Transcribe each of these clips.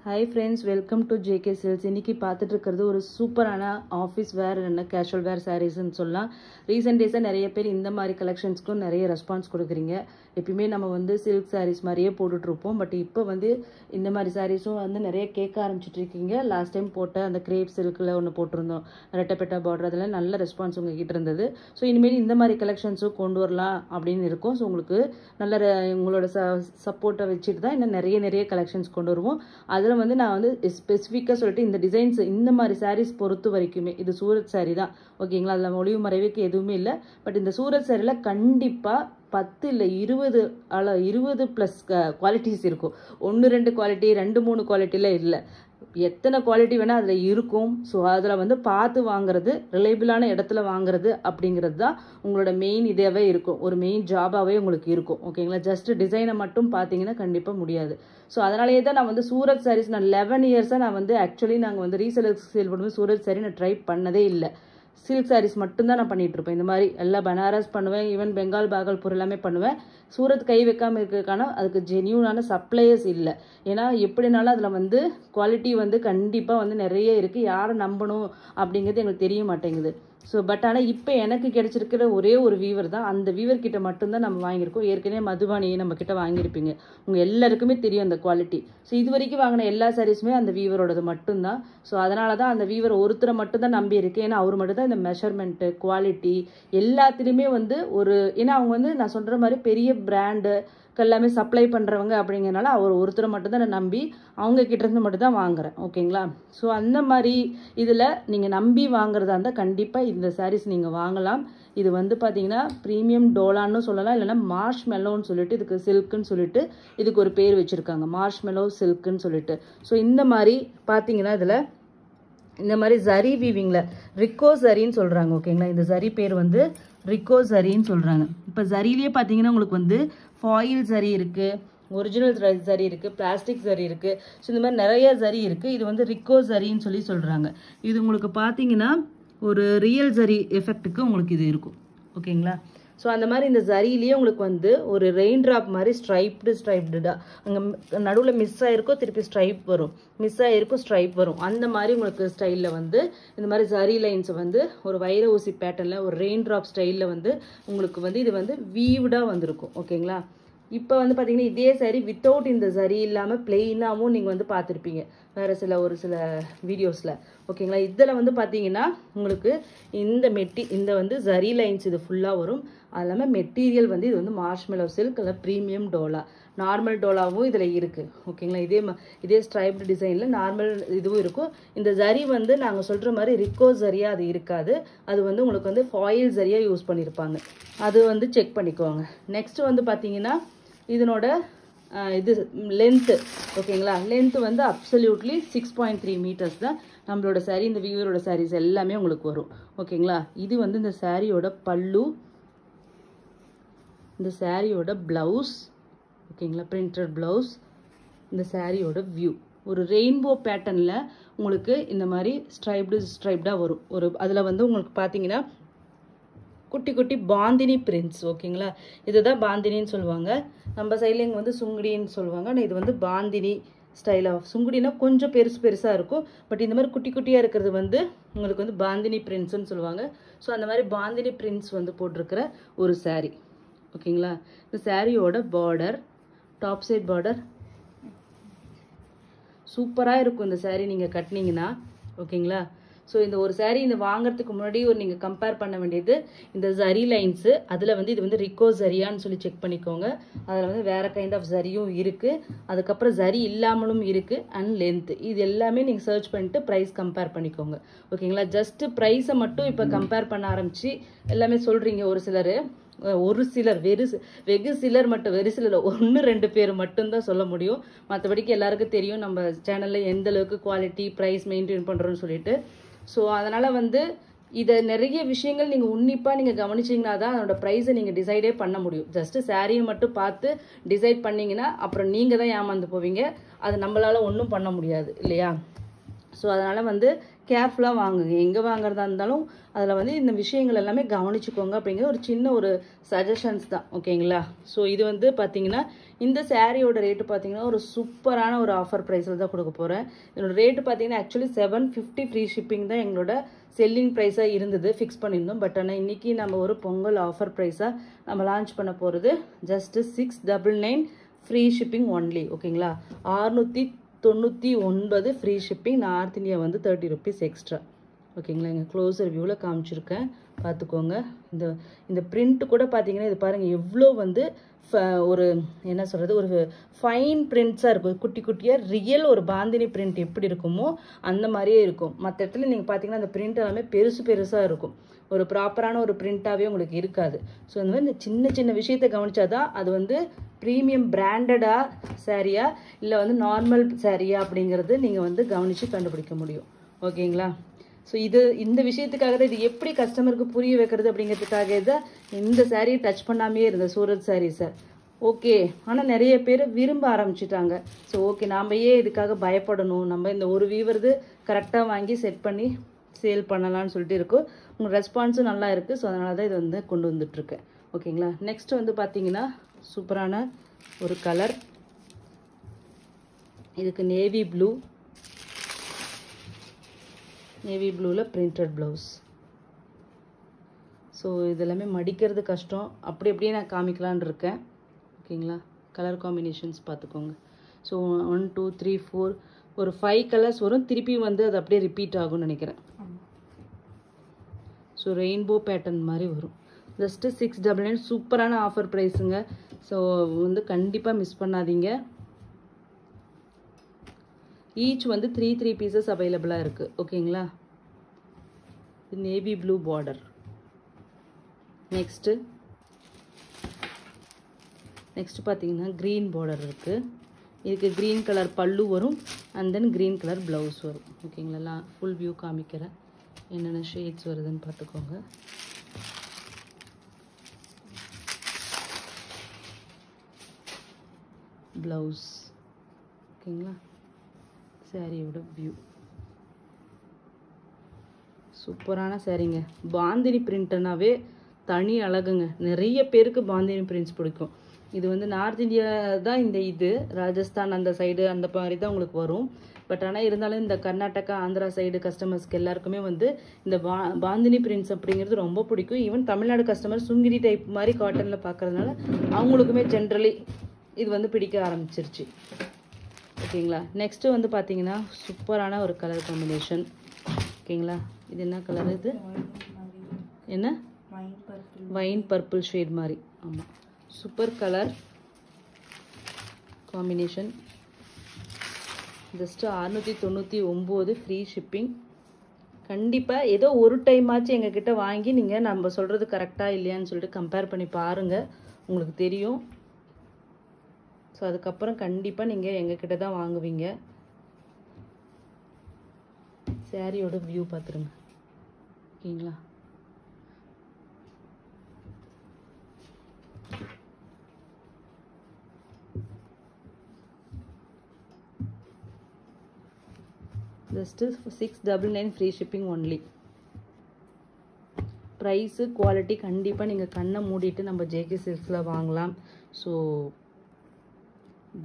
Hi friends, welcome to JK Sales. இன்னைக்கு பார்த்துட்டு இருக்கிறது ஒரு சூப்பரான ஆஃபீஸ் வேர் என்ன கேஷுவல் வேர் சாரீஸ்ன்னு சொல்லலாம். ரீசெண்ட் டேஸாக நிறைய பேர் இந்த மாதிரி கலெக்ஷன்ஸ்க்கும் நிறைய ரெஸ்பான்ஸ் கொடுக்குறீங்க. எப்பயுமே நம்ம வந்து சில்க் சாரீஸ் மாதிரியே போட்டுட்ருப்போம். பட் இப்போ வந்து இந்த மாதிரி சாரீஸும் வந்து நிறைய கேட்க ஆரம்பிச்சிட்டு இருக்கீங்க. லாஸ்ட் டைம் போட்ட அந்த கிரேப் சில்கில் ஒன்று போட்டிருந்தோம், ரெட்டப்பெட்டா பார்டர், அதெல்லாம் நல்ல ரெஸ்பான்ஸ் உங்ககிட்ட இருந்தது. ஸோ இனிமேல் இந்த மாதிரி கலெக்ஷன்ஸும் கொண்டு வரலாம் அப்படின்னு இருக்கும். ஸோ உங்களுக்கு நல்ல உங்களோட சப்போர்ட்டை வச்சுட்டு தான் இன்னும் நிறைய கலெக்ஷன்ஸ் கொண்டு வருவோம். அதில் வந்து நான் வந்து ஸ்பெசிஃபிக்காக சொல்லிட்டு இந்த டிசைன்ஸ் இந்த மாதிரி சாரீஸ் பொறுத்த வரைக்குமே இது சூரத் சாரீ தான், ஓகேங்களா? அதில் ஒளிவு மறைவுக்கு எதுவுமே இல்லை. பட் இந்த சூரத் சாரியில் கண்டிப்பாக 10 இல்லை 20 ப்ளஸ் குவாலிட்டிஸ் இருக்கும். 1-2 குவாலிட்டி 2-3 குவாலிட்டியில் இல்லை, எத்தனை குவாலிட்டி வேணால் அதில் இருக்கும். ஸோ அதில் வந்து பார்த்து வாங்குறது, ரிலையபிளான இடத்துல வாங்குறது அப்படிங்கிறது தான் உங்களோட மெயின் இதாகவே இருக்கும், ஒரு மெயின் ஜாபாகவே உங்களுக்கு இருக்கும், ஓகேங்களா? ஜஸ்ட் டிசைனை மட்டும் பார்த்தீங்கன்னா கண்டிப்பாக முடியாது. ஸோ அதனாலேயே தான் நான் வந்து சூரத் சாரீஸ் நான் 11 இயர்ஸாக நான் வந்து ஆக்சுவலி நாங்கள் வந்து ரீசேலர்ஸ் சேல் பண்ணும்போது சூரத் சாரீ நான் ட்ரை பண்ணதே இல்லை. சில்க் சாரீஸ் மட்டும்தான் நான் பண்ணிட்டு இருப்பேன். இந்த மாதிரி எல்லாம் பனாரஸ் பண்ணுவேன், ஈவன் பெங்கால் பாகல்பூர் எல்லாமே பண்ணுவேன். சூரத் கை வைக்காமல் இருக்கிறதுக்கான அதுக்கு ஜென்யூனான சப்ளையர்ஸ் இல்லை. ஏன்னா எப்படினாலும் அதில் வந்து குவாலிட்டி வந்து கண்டிப்பாக வந்து நிறைய இருக்குது, யாரை நம்பணும் அப்படிங்கிறது எங்களுக்கு தெரிய மாட்டேங்குது. ஸோ பட் ஆனால் இப்போ எனக்கு கிடைச்சிருக்கிற ஒரே ஒரு வீவர் தான், அந்த வீவர் கிட்ட மட்டும்தான் நம்ம வாங்கியிருக்கோம். ஏற்கனவே மதுபானியை நம்ம கிட்ட வாங்கியிருப்பீங்க, உங்கள் எல்லாருக்குமே தெரியும் அந்த குவாலிட்டி. ஸோ இது வரைக்கும் வாங்கின எல்லா சாரீஸுமே அந்த வீவரோடது மட்டும்தான். ஸோ அதனால தான் அந்த வீவர் ஒருத்தரை மட்டும்தான் நம்பி இருக்கு. ஏன்னா அவர் மட்டும் தான் இந்த மெஷர்மெண்ட்டு குவாலிட்டி எல்லாத்துலேயுமே வந்து ஒரு, ஏன்னா அவங்க வந்து நான் சொல்கிற மாதிரி பெரிய பிராண்டு எல்லாமே சப்ளை பண்ணுறவங்க அப்படிங்கிறனால அவர் ஒருத்தரை மட்டும்தான் நான் நம்பி அவங்க கிட்டேருந்து மட்டும்தான் வாங்குறேன், ஓகேங்களா? ஸோ அந்த மாதிரி இதில் நீங்கள் நம்பி வாங்குறதா இருந்தால் கண்டிப்பாக இந்த சாரீஸ் நீங்கள் வாங்கலாம். இது வந்து பார்த்தீங்கன்னா ப்ரீமியம் டோலான்னு சொல்லலாம், இல்லைனா மார்ஷ் மெலோன்னு சொல்லிட்டு இதுக்கு சில்க்குன்னு சொல்லிட்டு இதுக்கு ஒரு பேர் வச்சுருக்காங்க, மார்ஷ் மெலோ சில்க்குன்னு சொல்லிட்டு. ஸோ இந்த மாதிரி பார்த்தீங்கன்னா இதில் இந்த மாதிரி ஜரி வீவிங்கில் ரிக்கோ ஜரின்னு சொல்கிறாங்க, ஓகேங்களா? இந்த ஜரி பேர் வந்து ரிக்கோ ஜரின்னு சொல்கிறாங்க. இப்போ ஜரிலேயே பார்த்தீங்கன்னா உங்களுக்கு வந்து ஃபாயில் ஜரி இருக்குது, ஒரிஜினல் ஜரி இருக்குது, பிளாஸ்டிக் ஜரி இருக்குது. ஸோ இந்த மாதிரி நிறைய ஜரி இருக்குது. இது வந்து ரிக்கோ ஜரின்னு சொல்கிறாங்க. இது உங்களுக்கு பார்த்தீங்கன்னா ஒரு ரியல் ஜரி எஃபெக்ட்டுக்கு உங்களுக்கு இது இருக்கும், ஓகேங்களா? ஸோ அந்த மாதிரி இந்த ஜரியிலேயே உங்களுக்கு வந்து ஒரு ரெயின் ட்ராப் மாதிரி ஸ்ட்ரைப்டாக அங்கே நடுவில் மிஸ் ஆகிருக்கும், திருப்பி ஸ்ட்ரைப் வரும், மிஸ் ஆகிருக்கும், ஸ்ட்ரைப் வரும். அந்த மாதிரி உங்களுக்கு ஸ்டைலில் வந்து இந்த மாதிரி ஜரி லைன்ஸை வந்து ஒரு வைர ஊசி பேட்டர்னில் ஒரு ரெயின் ட்ராப் ஸ்டைலில் வந்து உங்களுக்கு வந்து இது வந்து வீவ்டாக வந்திருக்கும், ஓகேங்களா? இப்போ வந்து பார்த்தீங்கன்னா இதே சாரீ வித்தவுட் இந்த ஜரி இல்லாமல் பிளெயினாகவும் நீங்கள் வந்து பார்த்துருப்பீங்க வேறு ஒரு சில வீடியோஸில், ஓகேங்களா? இதில் வந்து பார்த்தீங்கன்னா உங்களுக்கு இந்த வந்து ஜரி லைன்ஸ் இது ஃபுல்லாக வரும். அது இல்லாமல் மெட்டீரியல் வந்து இது வந்து மார்ஷ்மெலோ சில்க் இல்லை ப்ரீமியம் டோலா, நார்மல் டோலாவும் இதில் இருக்குது, ஓகேங்களா? இதே ஸ்ட்ரைப்டு டிசைனில் நார்மல் இதுவும் இருக்கும். இந்த ஜரி வந்து நாங்கள் சொல்கிற மாதிரி ரிக்கோ ஜரியாக அது இருக்காது, அது வந்து உங்களுக்கு வந்து ஃபாயில் ஜரியாக யூஸ் பண்ணியிருப்பாங்க, அது வந்து செக் பண்ணிக்குவாங்க. நெக்ஸ்ட் வந்து பார்த்தீங்கன்னா இதனோட இது லென்த்து, ஓகேங்களா? லென்த்து வந்து அப்சல்யூட்லி 6.3 மீட்டர்ஸ் தான் நம்மளோட சாரீ. இந்த வியூவரோட சாரீஸ் எல்லாமே உங்களுக்கு வரும், ஓகேங்களா? இது வந்து இந்த சாரியோட பல்லு, இந்த சாரியோட ப்ளவுஸ், ஓகேங்களா? பிரிண்டட் ப்ளவுஸ், இந்த சாரியோட வியூ ஒரு ரெயின்போ பேட்டர்னில் உங்களுக்கு இந்த மாதிரி ஸ்ட்ரைப்டாக வரும். அதில் வந்து உங்களுக்கு பார்த்தீங்கன்னா குட்டி குட்டி பாந்தினி பிரிண்ட்ஸ், ஓகேங்களா? இதுதான் பாந்தினின்னு சொல்லுவாங்க. நம்ம சைட்லேங்க வந்து சுங்குடின்னு சொல்லுவாங்க. ஆனால் இது வந்து பாந்தினி ஸ்டைல் ஆஃப், சுங்குடினா கொஞ்சம் பெருசாக இருக்கும். பட் இந்த மாதிரி குட்டி குட்டியாக இருக்கிறது வந்து உங்களுக்கு வந்து பாந்தினி பிரிண்ட்ஸ்ன்னு சொல்லுவாங்க. ஸோ அந்த மாதிரி பாந்தினி பிரிண்ட்ஸ் வந்து போட்டிருக்கிற ஒரு சாரீ, ஓகேங்களா? இந்த சாரியோட பார்டர், டாப் சைட் பார்டர் சூப்பராக இருக்கும். இந்த சாரீ நீங்கள் கட்டினீங்கன்னா, ஓகேங்களா? ஸோ இந்த ஒரு சாரீ இந்த வாங்குறதுக்கு முன்னாடி நீங்கள் கம்பேர் பண்ண வேண்டியது இந்த ஜரி லைன்ஸு. அதில் வந்து இது வந்து ரிக்கோ ஜரியான்னு சொல்லி செக் பண்ணிக்கோங்க. அதில் வந்து வேறு கைண்ட் ஆஃப் ஜரியும் இருக்குது, அதுக்கப்புறம் ஜரி இல்லாமலும் இருக்குது, அண்ட் லென்த்து. இது எல்லாமே நீங்கள் சர்ச் பண்ணிட்டு ப்ரைஸ் கம்பேர் பண்ணிக்கோங்க, ஓகேங்களா? ஜஸ்ட்டு ப்ரைஸை மட்டும் இப்போ கம்பேர் பண்ண ஆரம்பித்து எல்லாமே சொல்கிறீங்க ஒரு சிலர், வெகு சிலர் மட்டும், 1-2 பேர் மட்டும்தான் சொல்ல முடியும். மற்றபடிக்கு எல்லாருக்கும் தெரியும் நம்ம சேனலில் எந்த அளவுக்கு குவாலிட்டி ப்ரைஸ் மெயின்டைன் பண்ணுறோன்னு சொல்லிட்டு. ஸோ அதனால் வந்து இதை நிறைய விஷயங்கள் நீங்கள் உன்னிப்பாக நீங்கள் கவனிச்சிங்கன்னா தான் அதோட ப்ரைஸை நீங்கள் டிசைடே பண்ண முடியும். ஜஸ்ட்டு சாரியை மட்டும் பார்த்து டிசைட் பண்ணிங்கன்னா அப்புறம் நீங்கள் தான் ஏமாந்து போவீங்க, அது நம்மளால் ஒன்றும் பண்ண முடியாது இல்லையா? ஸோ அதனால் வந்து கேர்ஃபுல்லாக வாங்குங்க. எங்கே வாங்குறதா இருந்தாலும் அதில் வந்து இந்த விஷயங்கள் எல்லாமே கவனிச்சுக்கோங்க அப்படிங்கிற ஒரு சின்ன ஒரு சஜஷன்ஸ் தான். ஓகேங்களா? ஸோ இது வந்து பார்த்தீங்கன்னா இந்த சாரியோட ரேட்டு பார்த்தீங்கன்னா ஒரு சூப்பரான ஒரு ஆஃபர் ப்ரைஸில் தான் கொடுக்க போகிறேன். இதோட ரேட்டு பார்த்தீங்கன்னா ஆக்சுவலி 750 ஃப்ரீ ஷிப்பிங் தான் எங்களோட செல்லிங் ப்ரைஸாக இருந்தது, ஃபிக்ஸ் பண்ணியிருந்தோம். பட் ஆனால் இன்றைக்கி நம்ம ஒரு பொங்கல் ஆஃபர் ப்ரைஸாக நம்ம லான்ச் பண்ண போகிறது ஜஸ்ட்டு 699 ஃப்ரீ ஷிப்பிங் ஒன்லி. ஓகேங்களா? 699 ஃப்ரீ ஷிப்பிங். நார்த் இந்தியா வந்து 30 ருபீஸ் எக்ஸ்ட்ரா. ஓகேங்களா? இங்கே க்ளோஸர் வியூவில் காமிச்சிருக்கேன், பார்த்துக்கோங்க. இந்த பிரிண்ட் கூட பார்த்தீங்கன்னா இது பாருங்கள் எவ்வளோ வந்து ஒரு என்ன சொல்கிறது, ஒரு ஃபைன் பிரிண்ட்ஸாக இருக்கும். குட்டி குட்டியாக ரியல் ஒரு பாந்தினி பிரிண்ட் எப்படி இருக்குமோ அந்த மாதிரியே இருக்கும். மற்ற இடத்துல நீங்கள் பார்த்தீங்கன்னா அந்த பிரிண்ட் எல்லாமே பெருசு பெருசாக இருக்கும். ஒரு ப்ராப்பரான ஒரு பிரிண்ட்டாகவே உங்களுக்கு இருக்காது. ஸோ இந்த மாதிரி இந்த சின்ன சின்ன விஷயத்தை கவனிச்சாதான் அது வந்து ப்ரீமியம் பிராண்டடா சாரியா இல்லை வந்து நார்மல் சாரியா அப்படிங்கிறது நீங்கள் வந்து கவனித்து கண்டுபிடிக்க முடியும். ஓகேங்களா? ஸோ இந்த விஷயத்துக்காக தான், இது எப்படி கஸ்டமருக்கு புரிய வைக்கிறது அப்படிங்கிறதுக்காக தான் இந்த சாரியை டச் பண்ணாமே இருந்த சூரத் சாரீஸை. ஓகே, ஆனால் நிறைய பேர் விரும்ப ஆரம்பிச்சிட்டாங்க. ஸோ ஓகே, நாம் ஏன் இதுக்காக பயப்படணும், நம்ம இந்த ஒரு வீவர்து கரெக்டாக வாங்கி செட் பண்ணி சேல் பண்ணலான்னு சொல்லிட்டு இருக்கும். உங்கள் ரெஸ்பான்ஸும் நல்லா இருக்குது. ஸோ அதனால தான் இது வந்து கொண்டு வந்துட்டுருக்கேன். ஓகேங்களா? நெக்ஸ்ட் வந்து பார்த்தீங்கன்னா சூப்பரான ஒரு கலர். இதுக்கு நேவி ப்ளூவில் பிரிண்டட் ப்ளவுஸ். ஸோ இதெல்லாமே மடிக்கிறது கஷ்டம், அப்படி அப்படியே நான் காமிக்கலான் இருக்கேன். ஓகேங்களா? கலர் காம்பினேஷன்ஸ் பார்த்துக்கோங்க. ஸோ 1 2 3 4 ஒரு 5 கலர்ஸ் வரும். திருப்பி வந்து அது அப்படியே ரிப்பீட் ஆகும்னு நினைக்கிறேன். ஸோ ரெயின்போ பேட்டர்ன் மாதிரி வரும். ஜஸ்ட்டு 699 சூப்பரான ஆஃபர் ப்ரைஸுங்க. ஸோ வந்து கண்டிப்பாக மிஸ் பண்ணாதீங்க. ஈச் வந்து 3 பீசஸ் அவைலபிளாக இருக்குது. ஓகேங்களா? இது நேவி ப்ளூ பார்டர். நெக்ஸ்ட்டு பார்த்தீங்கன்னா க்ரீன் பார்டர் இருக்குது. இதுக்கு க்ரீன் கலர் பல்லு வரும் and then green colour blouse வரும். ஓகேங்களா? ஃபுல் வியூ காமிக்கிறேன், என்னென்ன ஷேட்ஸ் வருதுன்னு பார்த்துக்கோங்க. ப்ளவுஸ். ஓகேங்களா? சாரியோட வியூ சூப்பரான சாரீங்க. பாந்தினி பிரிண்ட்னாவே தனி அழகுங்க. நிறைய பேருக்கு பாந்தினி பிரிண்ட்ஸ் பிடிக்கும். இது வந்து நார்த் இந்தியா தான், இது ராஜஸ்தான் அந்த சைடு அந்த மாதிரி தான் உங்களுக்கு வரும். பட் ஆனால் இருந்தாலும் இந்த கர்நாடகா ஆந்திரா சைடு கஸ்டமர்ஸ்க்கு எல்லாருக்குமே வந்து இந்த பாந்தினி பிரிண்ட்ஸ் அப்படிங்கிறது ரொம்ப பிடிக்கும். Even Tamil Nadu customer Sungudi type மாதிரி காட்டனில் பார்க்குறதுனால அவங்களுக்குமே ஜென்ரலி இது வந்து பிடிக்க ஆரம்பிச்சிருச்சு. ஓகேங்களா? நெக்ஸ்ட்டு வந்து பார்த்தீங்கன்னா சூப்பரான ஒரு கலர் காம்பினேஷன். ஓகேங்களா? இது என்ன கலர்? இது என்ன? வைன் பர்பிள் ஷேட் மாதிரி. ஆமாம், super colour combination. Just 699 free shipping. கண்டிப்பாக ஏதோ ஒரு டைம் ஆச்சு எங்ககிட்ட வாங்கி நீங்கள் நம்ம சொல்கிறது கரெக்டாக இல்லையான்னு சொல்லிட்டு கம்பேர் பண்ணி பாருங்கள், உங்களுக்கு தெரியும். ஸோ அதுக்கப்புறம் கண்டிப்பாக நீங்கள் எங்ககிட்ட தான் வாங்குவீங்க. சாரியோட வியூ பார்த்துருங்க. ஓகேங்களா? Just 699 free shipping only. Price quality கண்டிப்பாக நீங்கள் கண்ணை மூடிட்டு நம்ம ஜேகே சில்க்ஸில் வாங்கலாம். ஸோ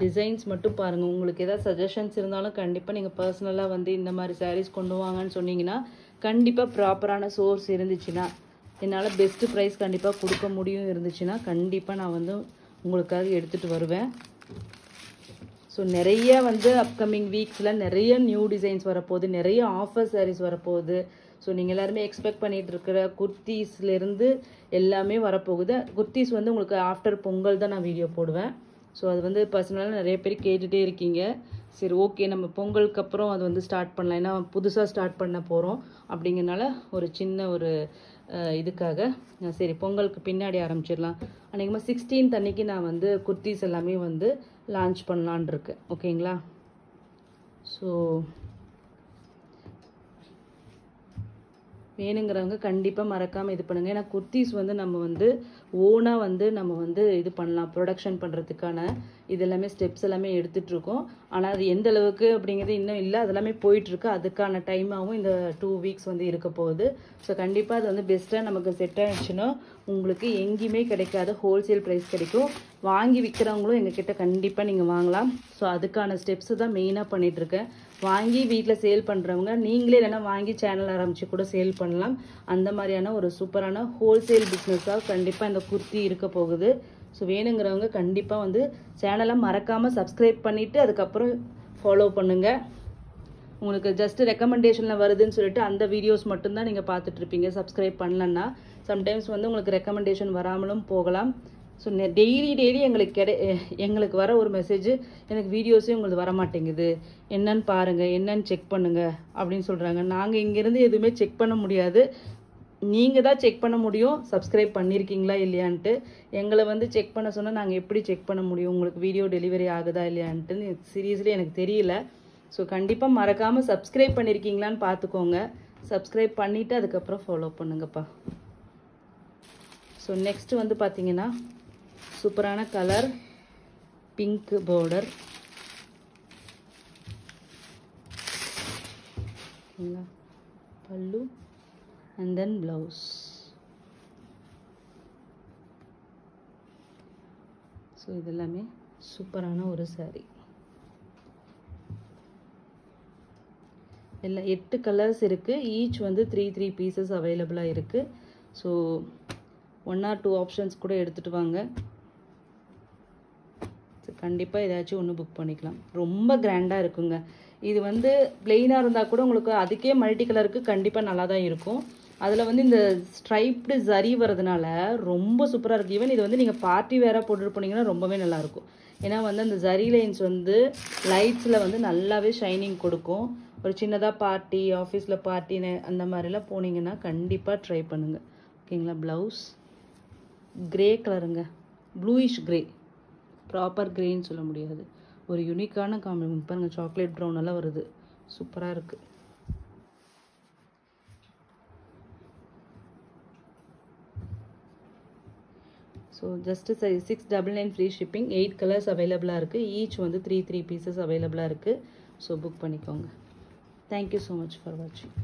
டிசைன்ஸ் மட்டும் பாருங்கள். உங்களுக்கு ஏதாவது சஜஷன்ஸ் இருந்தாலும் கண்டிப்பாக நீங்கள் பர்சனலாக வந்து இந்த மாதிரி சாரீஸ் கொண்டு வாங்கன்னு சொன்னீங்கன்னா கண்டிப்பாக ப்ராப்பரான சோர்ஸ் இருந்துச்சுன்னா, என்னால் பெஸ்ட்டு ப்ரைஸ் கண்டிப்பாக கொடுக்க முடியும் இருந்துச்சுன்னா கண்டிப்பாக நான் வந்து உங்களுக்காக எடுத்துகிட்டு வருவேன். ஸோ நிறைய வந்து அப்கமிங் வீக்ஸில் நிறைய நியூ டிசைன்ஸ் வரப்போகுது, நிறைய ஆஃபர் சாரீஸ் வரப்போகுது. ஸோ நீங்கள் எல்லாருமே எக்ஸ்பெக்ட் பண்ணிகிட்டு இருக்கிற குர்த்திஸ்லேருந்து எல்லாமே வரப்போகுது. குர்த்திஸ் வந்து உங்களுக்கு ஆஃப்டர் பொங்கல் தான் நான் வீடியோ போடுவேன். ஸோ அது வந்து பர்சனலாக நிறைய பேர் கேட்டுகிட்டே இருக்கீங்க. சரி ஓகே, நம்ம பொங்கலுக்கு அப்புறம் அது வந்து ஸ்டார்ட் பண்ணலாம், ஏன்னா புதுசாக ஸ்டார்ட் பண்ண போகிறோம் அப்படிங்கிறனால ஒரு சின்ன ஒரு இதுக்காக சரி பொங்கலுக்கு பின்னாடி ஆரம்பிச்சிடலாம். அன்றைக்குமா 16th அன்னைக்கு நான் வந்து குர்த்திஸ் எல்லாமே வந்து லான்ச் பண்ணலான் இருக்கேன். ஓகேங்களா? ஸோ வேணுங்கிறவங்க கண்டிப்பாக மறக்காமல் இது பண்ணுங்கள். ஏன்னா குர்த்திஸ் வந்து நம்ம வந்து ஓனாக வந்து நம்ம வந்து இது பண்ணலாம், ப்ரொடக்ஷன் பண்ணுறதுக்கான இது எல்லாமே ஸ்டெப்ஸ் எல்லாமே எடுத்துகிட்ருக்கோம். ஆனால் அது எந்த அளவுக்கு அப்படிங்கிறது இன்னும் இல்லை, அதெல்லாமே போயிட்டுருக்கு. அதுக்கான டைமாகவும் இந்த 2 வீக்ஸ் வந்து இருக்க போகுது. ஸோ கண்டிப்பாக அது வந்து பெஸ்ட்டாக நமக்கு செட் ஆகிடுச்சுன்னா உங்களுக்கு எங்கேயுமே கிடைக்காத ஹோல்சேல் ப்ரைஸ் கிடைக்கும். வாங்கி விற்கிறவங்களும் எங்ககிட்ட கண்டிப்பாக நீங்கள் வாங்கலாம். ஸோ அதுக்கான ஸ்டெப்ஸு தான் மெயினாக பண்ணிகிட்ருக்கேன். வாங்கி வீட்டில் சேல் பண்ணுறவங்க நீங்களே இல்லைன்னா வாங்கி சேனல் ஆரம்பித்து கூட சேல் பண்ணலாம். அந்த மாதிரியான ஒரு சூப்பரான ஹோல்சேல் பிஸ்னஸாக கண்டிப்பாக இந்த குர்த்தி இருக்க போகுது. ஸோ வேணுங்கிறவங்க கண்டிப்பாக வந்து சேனலை மறக்காமல் சப்ஸ்கிரைப் பண்ணிவிட்டு அதுக்கப்புறம் ஃபாலோ பண்ணுங்கள். உங்களுக்கு ஜஸ்ட் ரெக்கமெண்டேஷனில் வருதுன்னு சொல்லிட்டு அந்த வீடியோஸ் மட்டும்தான் நீங்கள் பார்த்துட்ருப்பீங்க. சப்ஸ்கிரைப் பண்ணலன்னா சம்டைம்ஸ் வந்து உங்களுக்கு ரெக்கமெண்டேஷன் வராமலும் போகலாம். ஸோ டெய்லி எங்களுக்கு வர ஒரு மெசேஜ், எனக்கு வீடியோஸே உங்களுக்கு வர மாட்டேங்குது, என்னன்னு பாருங்கள், என்னன்னு செக் பண்ணுங்கள் அப்படின்னு சொல்கிறாங்க. நாங்கள் இங்கேருந்து எதுவுமே செக் பண்ண முடியாது, நீங்கள் தான் செக் பண்ண முடியும் சப்ஸ்கிரைப் பண்ணியிருக்கீங்களா இல்லையான்ட்டு. எங்களை வந்து செக் பண்ண சொன்னால் நாங்கள் எப்படி செக் பண்ண முடியும் உங்களுக்கு வீடியோ டெலிவரி ஆகுதா இல்லையான்ட்டுன்னு சீரியஸ்லி எனக்கு தெரியல. ஸோ கண்டிப்பாக மறக்காமல் சப்ஸ்கிரைப் பண்ணியிருக்கீங்களான்னு பார்த்துக்கோங்க. சப்ஸ்கிரைப் பண்ணிவிட்டு அதுக்கப்புறம் ஃபாலோ பண்ணுங்கப்பா. ஸோ நெக்ஸ்ட்டு வந்து பார்த்தீங்கன்னா சூப்பரான கலர் பிங்க் பார்டர், பல்லு அண்ட் தென் ப்ளவுஸ். ஸோ இதெல்லாமே சூப்பரான ஒரு saree. எல்லாம் 8 கலர்ஸ் இருக்குது. ஈச் வந்து 3 பீசஸ் அவைலபிளாக இருக்குது. ஸோ 1 or 2 ஆப்ஷன்ஸ் கூட எடுத்துகிட்டு வாங்க. கண்டிப்பாக ஏதாச்சும் ஒன்று புக் பண்ணிக்கலாம். ரொம்ப கிராண்டாக இருக்குங்க. இது வந்து பிளெயினாக இருந்தால் கூட உங்களுக்கு அதுக்கே மல்டி கலருக்கு கண்டிப்பாக நல்லா தான் இருக்கும். அதில் வந்து இந்த ஸ்ட்ரைப்டு ஜரி வரதுனால ரொம்ப சூப்பராக இருக்குது. ஈவன் இது வந்து நீங்கள் பார்ட்டி வேராக போட்டுட்டு போனீங்கன்னா ரொம்பவே நல்லாயிருக்கும். ஏன்னா வந்து அந்த ஜரி லைன்ஸ் வந்து லைட்ஸில் வந்து நல்லாவே ஷைனிங் கொடுக்கும். ஒரு சின்னதாக பார்ட்டி, ஆஃபீஸில் பார்ட்டின்னு அந்த மாதிரிலாம் போனீங்கன்னா கண்டிப்பாக ட்ரை பண்ணுங்கள். ஓகேங்களா. ப்ளவுஸ் கிரே கலருங்க, ப்ளூயிஷ் கிரே, ப்ராப்பர் கிரேன்னு சொல்ல முடியாது, ஒரு யூனிக்கான காம்பினேஷன் பாருங்கள். சாக்லேட் ப்ரௌன் எல்லாம் வருது, சூப்பராக இருக்குது. So just 699 free shipping. 8 colours அவைலபிளாக இருக்குது. ஈச் வந்து 3 பீசஸ் அவைலபிளாக இருக்குது. ஸோ புக் பண்ணிக்கோங்க. தேங்க்யூ ஸோ மச் ஃபார் வாட்சிங்.